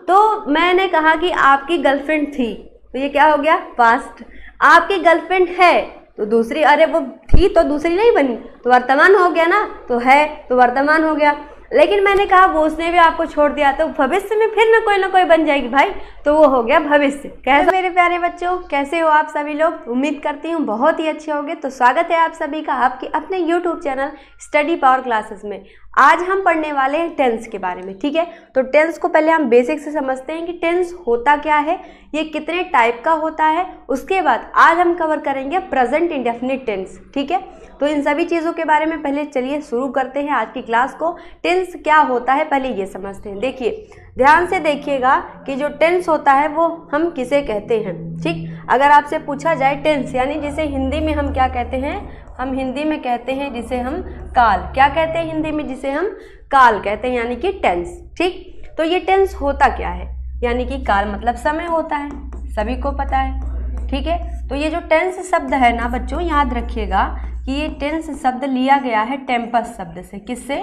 तो मैंने कहा कि आपकी गर्लफ्रेंड थी, तो ये क्या हो गया, पास्ट। आपकी गर्लफ्रेंड है तो दूसरी, अरे वो थी तो दूसरी नहीं बनी, तो वर्तमान हो गया ना, तो है तो वर्तमान हो गया। लेकिन मैंने कहा वो उसने भी आपको छोड़ दिया, तो भविष्य में फिर ना कोई बन जाएगी भाई, तो वो हो गया भविष्य। कैसे मेरे प्यारे बच्चों, कैसे हो आप सभी लोग? उम्मीद करती हूँ बहुत ही अच्छे होंगे। तो स्वागत है आप सभी का आपके अपने YouTube channel study power classes में। आज हम पढ़ने वाले हैं टेंस के बारे में, ठीक है। तो टेंस को पहले हम बेसिक से समझते हैं कि टेंस होता क्या है, ये कितने टाइप का होता है। उसके बाद आज हम कवर करेंगे प्रेजेंट इंडेफिनिट टेंस, ठीक है। तो इन सभी चीज़ों के बारे में पहले चलिए शुरू करते हैं आज की क्लास को। टेंस क्या होता है पहले ये समझते हैं। देखिए, ध्यान से देखिएगा कि जो टेंस होता है वो हम किसे कहते हैं, ठीक। अगर आपसे पूछा जाए टेंस यानी जिसे हिंदी में हम क्या कहते हैं, हम हिंदी में कहते हैं जिसे हम काल, क्या कहते हैं हिंदी में, जिसे हम काल कहते हैं, यानी कि टेंस, ठीक। तो ये टेंस होता क्या है, यानी कि काल मतलब समय होता है, सभी को पता है, ठीक है। तो ये जो टेंस शब्द है ना बच्चों, याद रखिएगा कि ये टेंस शब्द लिया गया है टेम्पस शब्द से। किससे,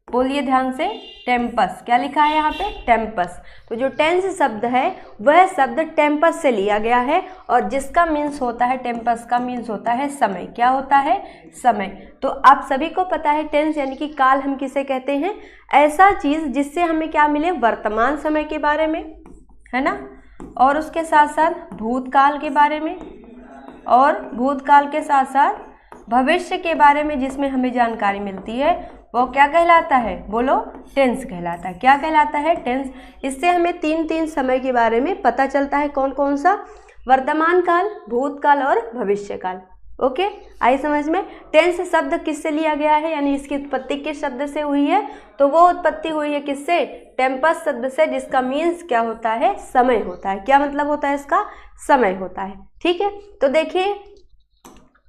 बोलिए ध्यान से, टेम्पस। क्या लिखा है यहाँ पे, टेम्पस। तो जो टेंस शब्द है वह शब्द टेम्पस से लिया गया है, और जिसका मीन्स होता है, टेम्पस का मीन्स होता है समय। क्या होता है, समय। तो आप सभी को पता है टेंस यानी कि काल हम किसे कहते हैं, ऐसा चीज़ जिससे हमें क्या मिले, वर्तमान समय के बारे में, है ना, और उसके साथ साथ भूतकाल के बारे में, और भूतकाल के साथ साथ भविष्य के बारे में जिसमें हमें जानकारी मिलती है, वो क्या कहलाता है, बोलो, टेंस कहलाता है। क्या कहलाता है, टेंस। इससे हमें तीन समय के बारे में पता चलता है। कौन कौन सा, वर्तमान काल, भूतकाल और भविष्य काल। ओके, आई समझ में। टेंस शब्द किससे लिया गया है, यानी इसकी उत्पत्ति किस शब्द से हुई है, तो वो उत्पत्ति हुई है किससे, टेम्पस शब्द से, जिसका मीन्स क्या होता है, समय होता है। क्या मतलब होता है इसका, समय होता है, ठीक है। तो देखिए,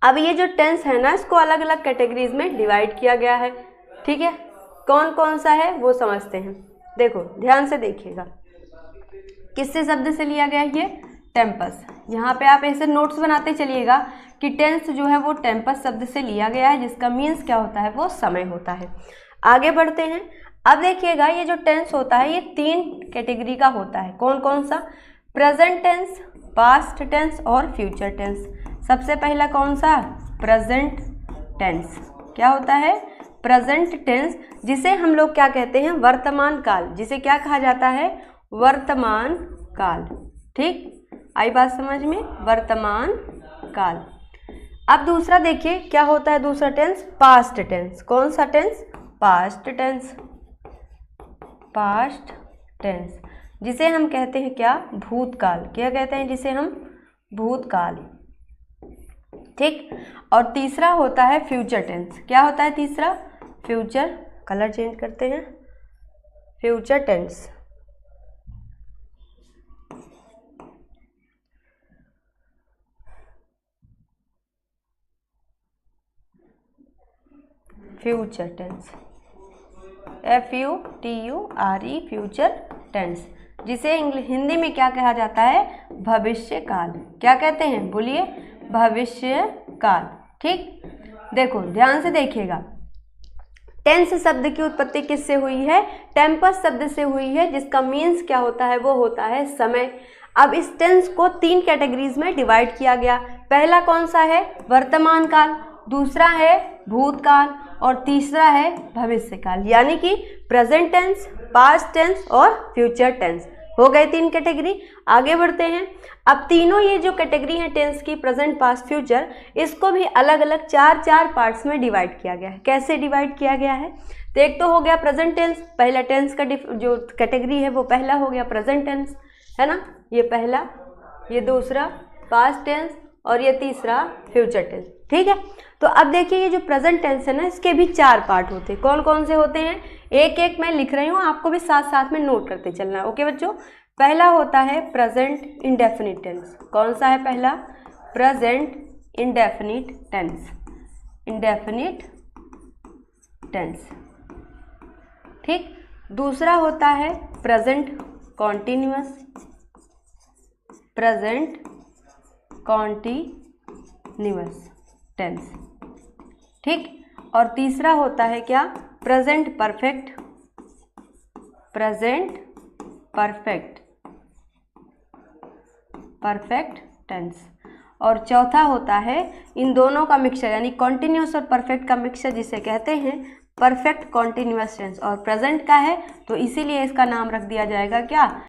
अब ये जो टेंस है ना, इसको अलग अलग कैटेगरीज में डिवाइड किया गया है, ठीक है। कौन कौन सा है वो समझते हैं। देखो ध्यान से देखिएगा, किससे शब्द से लिया गया है, ये टेम्पस। यहाँ पे आप ऐसे नोट्स बनाते चलिएगा कि टेंस जो है वो टेम्पस शब्द से लिया गया है, जिसका मीन्स क्या होता है, वो समय होता है। आगे बढ़ते हैं। अब देखिएगा, ये जो टेंस होता है ये 3 कैटेगरी का होता है। कौन कौन सा, प्रेजेंट टेंस, पास्ट टेंस और फ्यूचर टेंस। सबसे पहला कौन सा, प्रेजेंट टेंस। क्या होता है, प्रेजेंट टेंस, जिसे हम लोग क्या कहते हैं, वर्तमान काल। जिसे क्या कहा जाता है, वर्तमान काल, ठीक। आई बात समझ में, वर्तमान काल। अब दूसरा देखिए क्या होता है, दूसरा टेंस पास्ट टेंस। कौन सा tense, past tense. Past tense जिसे हम कहते हैं क्या, भूतकाल। क्या कहते हैं जिसे हम, भूतकाल, ठीक। और तीसरा होता है फ्यूचर टेंस। क्या होता है तीसरा, फ्यूचर, कलर चेंज करते हैं, future tense. Future tense, FUTURE, future tense, जिसे हिंदी में क्या कहा जाता है, भविष्य काल। क्या कहते हैं, बोलिए, भविष्य काल, ठीक। देखो ध्यान से देखिएगा, टेंस शब्द की उत्पत्ति किससे हुई है, टेम्पस शब्द से हुई है, जिसका मीन्स क्या होता है, वो होता है समय। अब इस टेंस को 3 कैटेगरीज में डिवाइड किया गया। पहला कौन सा है, वर्तमान काल, दूसरा है भूतकाल, और तीसरा है भविष्य काल, यानी कि प्रेजेंट टेंस, पास्ट टेंस और फ्यूचर टेंस। हो गए 3 कैटेगरी। आगे बढ़ते हैं। अब तीनों ये जो कैटेगरी है टेंस की, प्रेजेंट, पास्ट, फ्यूचर, इसको भी अलग अलग 4 पार्ट्स में डिवाइड किया गया है। कैसे डिवाइड किया गया है, तो एक तो हो गया प्रेजेंट टेंस, पहला टेंस का जो कैटेगरी है वो पहला हो गया प्रेजेंट टेंस, है ना, ये पहला, ये दूसरा पास्ट टेंस, और ये तीसरा फ्यूचर टेंस, ठीक है। तो अब देखिए, ये जो प्रेजेंट टेंस है ना, इसके भी 4 पार्ट होते हैं। कौन कौन से होते हैं, एक एक मैं लिख रही हूँ, आपको भी साथ साथ में नोट करते चलना है। ओके बच्चों, पहला होता है प्रेजेंट इंडेफिनिट टेंस। कौन सा है पहला, present indefinite tense, indefinite tense, ठीक। दूसरा होता है present continuous, present continuous tense, ठीक। और तीसरा होता है क्या, present perfect, present perfect tense. और चौथा होता है इन दोनों का मिक्सचर, यानी कॉन्टिन्यूस और परफेक्ट का मिक्सचर जिसे कहते हैं परफेक्ट कॉन्टिन्यूअस टेंस, और प्रेजेंट का है तो इसीलिए इसका नाम रख दिया जाएगा क्या,